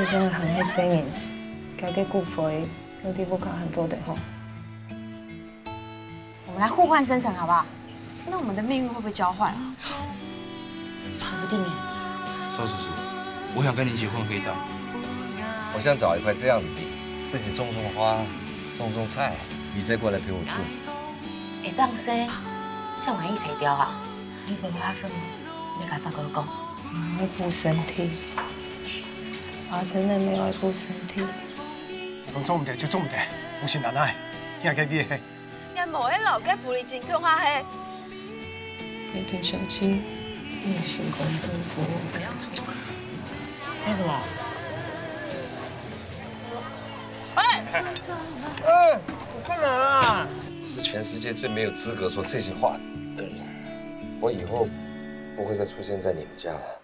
师真的很会生人，家己顾佛的，有啲不卡很做得好。我们来互换生辰好不好？那我们的命运会不会交换啊？说不定耶。邵叔叔，我想跟你一起混黑道。我想找一块这样的地，自己种种花，种种菜，你再过来陪我住。会当生，向满意提掉啊！你不怕生吗？你甲三哥讲。会补身体，我真的没有会补身体。讲做唔得就做唔得，不是难爱，听个啲。因无迄老家福利真强啊嘿。那天小青用星光灯服务这样做。为什么？我困难啊！是全世界最没有资格说这些话的人。我以后不会再出现在你们家了。